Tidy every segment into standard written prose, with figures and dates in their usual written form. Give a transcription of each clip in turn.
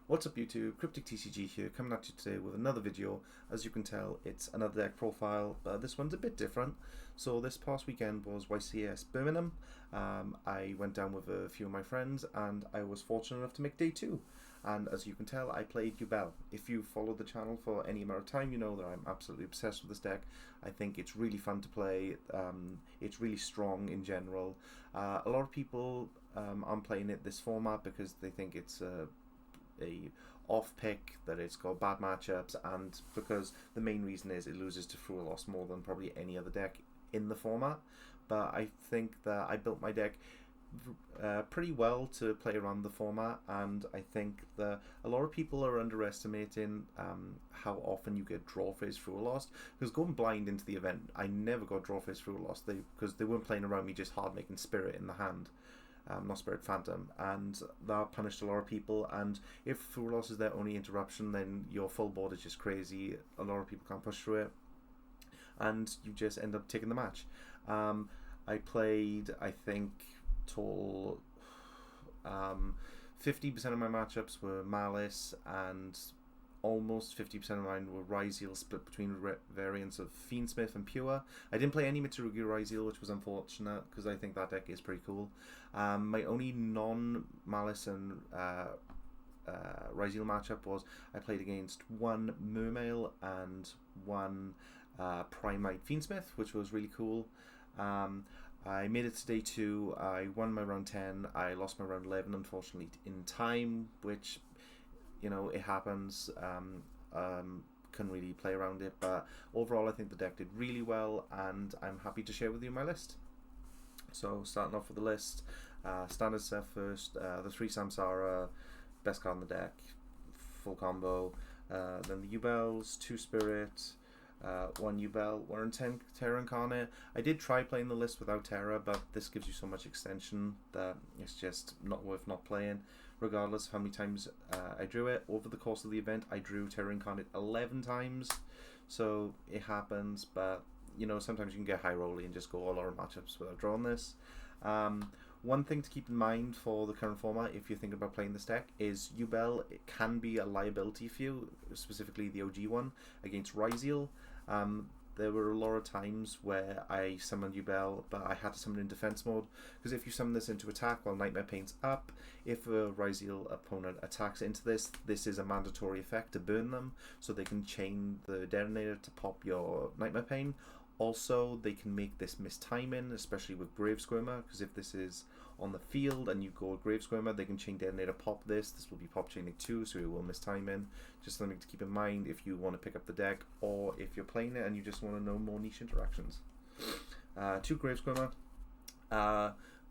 What's up YouTube, Cryptic TCG here, coming at you today with another video. As you can tell, it's another deck profile, but this one's a bit different. So this past weekend was YCS Birmingham. I went down with a few of my friends and I was fortunate enough to make day 2. And as you can tell, I played Yubel. If you followed the channel for any amount of time, you know that I'm absolutely obsessed with this deck. I think it's really fun to play, it's really strong in general. A lot of people aren't playing it this format because they think it's a off pick, that it's got bad matchups, and because the main reason is it loses to Through a Loss more than probably any other deck in the format. But I think that I built my deck pretty well to play around the format, and I think that a lot of people are underestimating how often you get draw phase Through a Loss, because going blind into the event I never got draw phase Through a Loss because they weren't playing around me just hard making Spirit in the hand. Not Spirit, Phantom, and that punished a lot of people. And if Through Loss is their only interruption, then your full board is just crazy. A lot of people can't push through it, and you just end up taking the match. I played, I think, total 50% of my matchups were Malice, and almost 50% of mine were Ryzeal, split between variants of Fiend and Pure. I didn't play any Mitsurugi Ryzeal, which was unfortunate because I think that deck is pretty cool. My only non-Malice and Ryzeal matchup was I played against one Mermail and one Primite Fiendsmith, which was really cool. I made it to day 2. I won my round 10. I lost my round 11, unfortunately, in time, which, you know, it happens. Can really play around it, but overall I think the deck did really well, and I'm happy to share with you my list. So starting off with the list, standard stuff first, the 3 Samsara, best card in the deck, full combo. Then the Yubels, 2 Spirit, 1 Yubel, 1 Terra Incarnate. I did try playing the list without Terra, but this gives you so much extension that it's just not worth not playing. Regardless of how many times I drew it, over the course of the event I drew Terra Incarnate 11 times, so it happens. But you know, sometimes you can get high rolly and just go all our matchups without drawing this. One thing to keep in mind for the current format, if you're thinking about playing this deck, is Yubel. It can be a liability for you, specifically the OG one against Ryzeal. There were a lot of times where I summoned Yubel, but I had to summon in defense mode, because if you summon this into attack while Nightmare Paint's up, if a Ryzeal opponent attacks into this, this is a mandatory effect to burn them, so they can chain the detonator to pop your Nightmare Paint. Also, they can make this miss timing, especially with Grave Squirmer, because if this is on the field and you go Grave Squirmer, they can chain detonator pop this. This will be pop chaining too, so it will miss timing. Just something to keep in mind if you want to pick up the deck, or if you're playing it and you just want to know more niche interactions. 2 Grave Squirmer.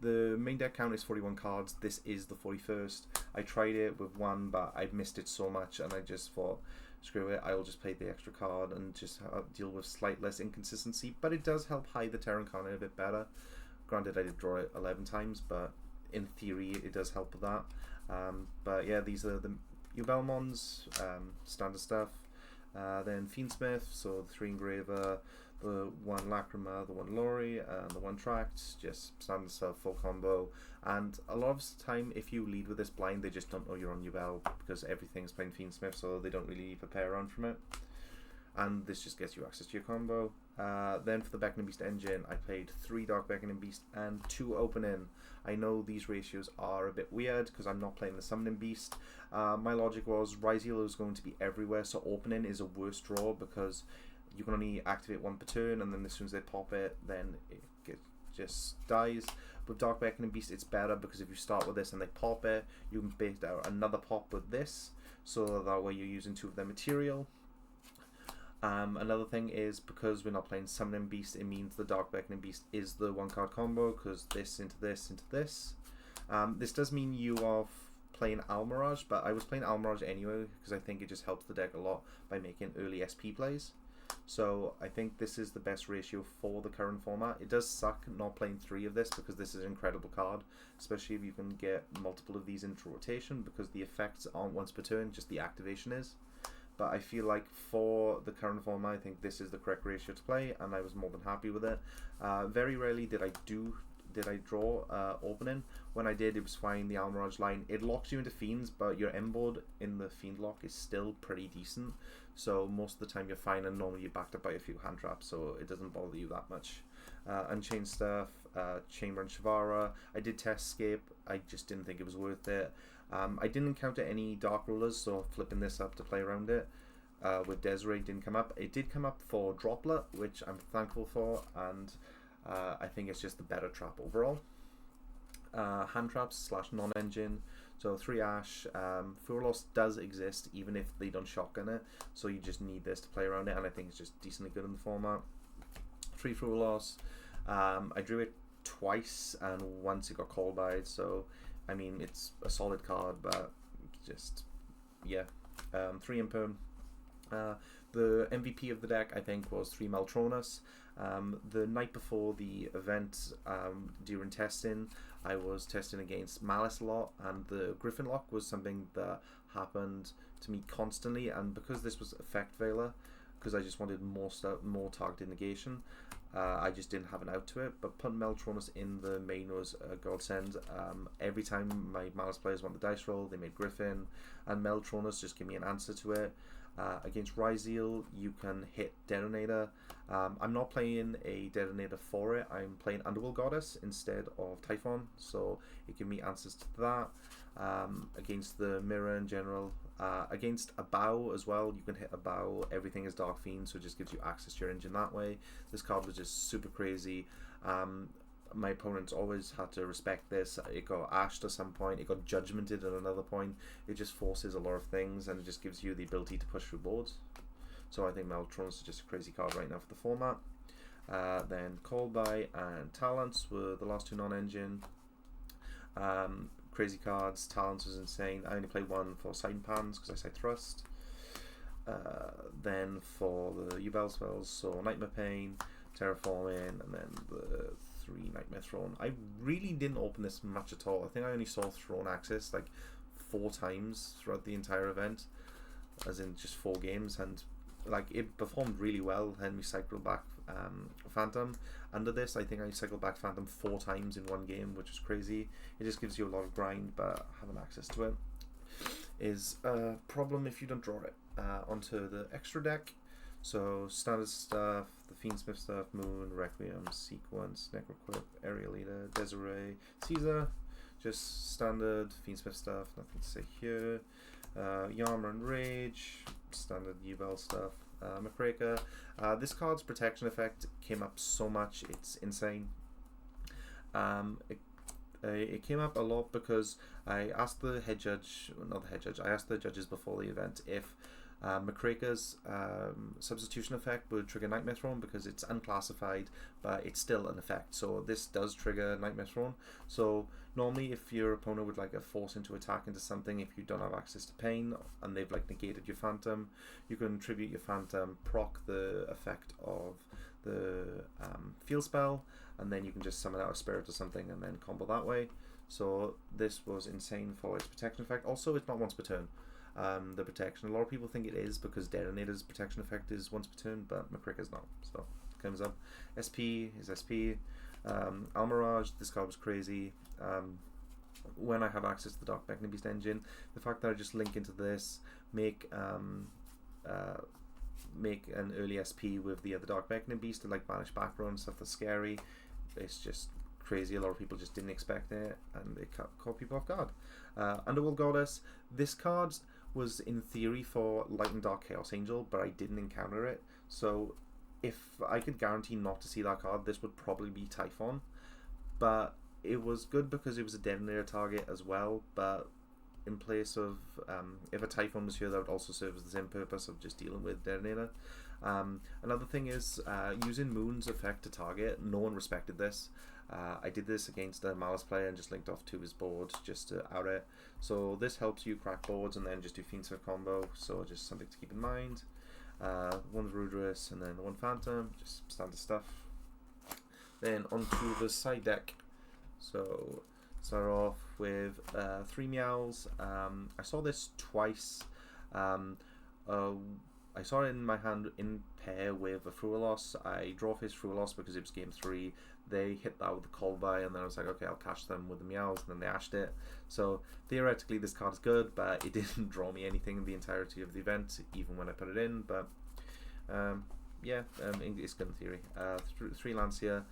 The main deck count is 41 cards. This is the 41st. I tried it with 1, but I missed it so much, and I just thought, screw it, I'll just play the extra card and just deal with slight less inconsistency. But it does help hide the Terra Incarnate a bit better. Granted, I did draw it 11 times, but in theory it does help with that. But yeah, these are the Yubelmons, standard stuff. Then Fiendsmith, so the 3 Engraver, the 1 Lacrima, the 1 Lori, and the 1 Tract, just standard stuff, full combo. And a lot of the time, if you lead with this blind, they just don't know you're on Yubel, because everything's playing Fiendsmith, so they don't really prepare around from it. And this just gets you access to your combo. Then for the Beckoning Beast engine, I played 3 Dark Beckoning Beast and 2 Opening. I know these ratios are a bit weird because I'm not playing the Summoning Beast. My logic was Ryzeal is going to be everywhere, so Opening is a worse draw because you can only activate 1 per turn, and then as soon as they pop it, then it just dies. With Dark Beckoning Beast, it's better because if you start with this and they pop it, you can bait out another pop with this, so that way you're using 2 of their material. Another thing is, because we're not playing Summoning Beast, it means the Dark Beckoning Beast is the 1 card combo, because this into this into this. This does mean you are playing Almirage, but I was playing Almirage anyway because I think it just helps the deck a lot by making early SP plays. So I think this is the best ratio for the current format. It does suck not playing 3 of this because this is an incredible card, especially if you can get multiple of these into rotation, because the effects aren't once per turn, just the activation is. But I feel like for the current format, I think this is the correct ratio to play, and I was more than happy with it. Very rarely did did I draw opening. When I did, it was fine. The Almirage line, it locks you into Fiends, but your M board in the Fiend lock is still pretty decent. So most of the time you're fine, and normally you're backed up by a few hand traps, so it doesn't bother you that much. Unchained stuff, Chamber and Shavara. I did test Escape. I just didn't think it was worth it. I didn't encounter any Dark Rulers, so flipping this up to play around it with Desiree didn't come up. It did come up for Droplet, which I'm thankful for, and I think it's just the better trap overall. Hand traps / non-engine. So 3 Ash. Furlos does exist even if they don't shotgun it, so you just need this to play around it, and I think it's just decently good in the format. 3 Furlos. I drew it twice, and once it got called by it, so I mean it's a solid card, but just yeah. 3 Imperm. The MVP of the deck, I think, was 3 Maltronus. The night before the event, during testing, I was testing against Malice a lot, and the Griffin lock was something that happened to me constantly, and because this was Effect Veiler, because I just wanted more stuff, more targeted negation, I just didn't have an out to it, but putting Maltronus in the main was a godsend. Every time my Malice players want the dice roll, they made Griffin, and Maltronus just give me an answer to it. Against Ryzeal, you can hit Detonator. I'm not playing a Detonator for it. I'm playing Underworld Goddess instead of Typhon, so it gives me answers to that. Against the Mirror in general. Against a Bow as well, you can hit a Bow. Everything is Dark Fiend, so it just gives you access to your engine that way. This card was just super crazy. My opponents always had to respect this. It got ashed at some point, it got judgmented at another point. It just forces a lot of things, and it just gives you the ability to push through boards. So I think Maltronus is just a crazy card right now for the format. Then Call By and Talents were the last 2 non-engine. Crazy cards. Talents was insane. I only played 1 for Side Pans because I say Thrust. Then for the Yubel spells, so Nightmare Pain, Terraforming, and then the 3 Nightmare Throne. I really didn't open this much at all. I think I only saw Throne Access like 4 times throughout the entire event, as in just 4 games, and like it performed really well. Then we cycled back Phantom. Under this, I think I cycled back Phantom 4 times in one game, which is crazy. It just gives you a lot of grind, but having access to it is a problem if you don't draw it. Onto the extra deck. So standard stuff, the Fiendsmith stuff, Moon, Requiem, Sequence, Necroquip, Area Leader, Desiree, Caesar, just standard Fiendsmith stuff, nothing to say here. Yarmer and Rage, standard Yubel stuff. McCraker. This card's protection effect came up so much, it's insane. It came up a lot because I asked the head judge, not the head judge, I asked the judges before the event if McCraker's substitution effect would trigger Nightmare Throne, because it's unclassified, but it's still an effect. So this does trigger Nightmare Throne. So normally, if your opponent would like a force into attack into something, if you don't have access to Pain and they've like negated your Phantom, you can tribute your Phantom, proc the effect of the field spell, and then you can just summon out a spirit or something and then combo that way. So this was insane for its protection effect. Also, it's not once per turn. The protection, a lot of people think it is because Detonator's protection effect is once per turn, but McCricker's not. So it comes up. SP is SP. Almirage, this card was crazy. When I have access to the Dark Beckoning Beast engine, the fact that I just link into this, make an early SP with the other Dark Beckoning Beast to like banish background and stuff that's scary, it's just crazy. A lot of people just didn't expect it, and it caught people off guard. Underworld Goddess, this card was in theory for Light and Dark Chaos Angel, but I didn't encounter it, so if I could guarantee not to see that card, this would probably be Typhon. But it was good because it was a Detonator target as well, but in place of if a Typhon was here, that would also serve as the same purpose of just dealing with Detonator. Another thing is using Moon's effect to target. No one respected this. I did this against a Malice player and just linked off to his board just to out it. So this helps you crack boards and then just do Fiendsmith combo, so just something to keep in mind. One Rudress and then 1 Phantom, just standard stuff. Then onto the side deck. So start off with 3 Meows. I saw this twice. I saw it in my hand in pair with a Frualos. I draw his Frualos because it was game 3. they hit that with the Colby, and then I was like, okay, I'll catch them with the Meows, and then they ashed it. So theoretically this card is good, but it didn't draw me anything in the entirety of the event, even when I put it in. But yeah, it's good in theory. 3 Lancia,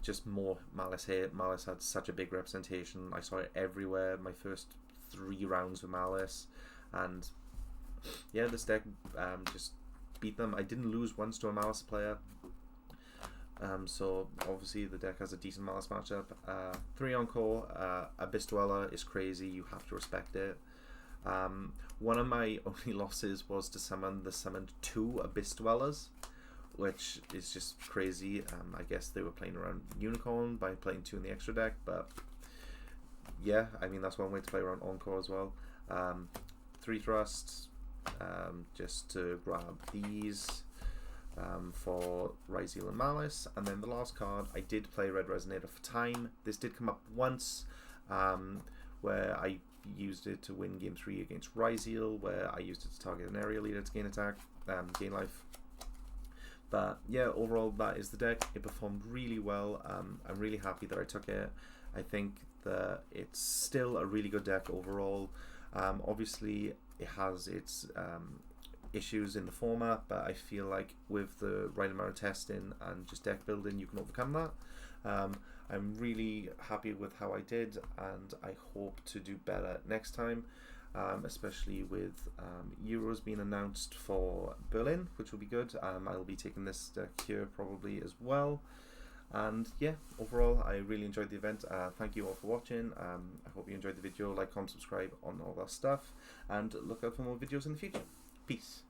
just more Malice hit. Malice had such a big representation. I saw it everywhere my first 3 rounds with Malice, and yeah, this deck just beat them. I didn't lose once to a Malice player. So obviously the deck has a decent Malice matchup. 3 Encore, Abyss Dweller is crazy, you have to respect it. One of my only losses was to summon the summoned 2 Abyss Dwellers, which is just crazy. I guess they were playing around Unicorn by playing 2 in the extra deck, but yeah, I mean that's one way to play around Encore as well. 3 Thrusts, just to grab these. For Ryzeal and Malice, and then the last card I did play Red Resonator for time. This did come up once, where I used it to win game 3 against Ryzeal, where I used it to target an area leader to gain attack, gain life. But yeah, overall that is the deck. It performed really well. I'm really happy that I took it. I think that it's still a really good deck overall. Obviously it has its issues in the format, but I feel like with the right amount of testing and just deck building you can overcome that. I'm really happy with how I did, and I hope to do better next time, especially with Euros being announced for Berlin, which will be good. I'll be taking this deck here probably as well. And yeah, overall I really enjoyed the event. Thank you all for watching. I hope you enjoyed the video. Like, comment, subscribe on all that stuff, and look out for more videos in the future. Peace.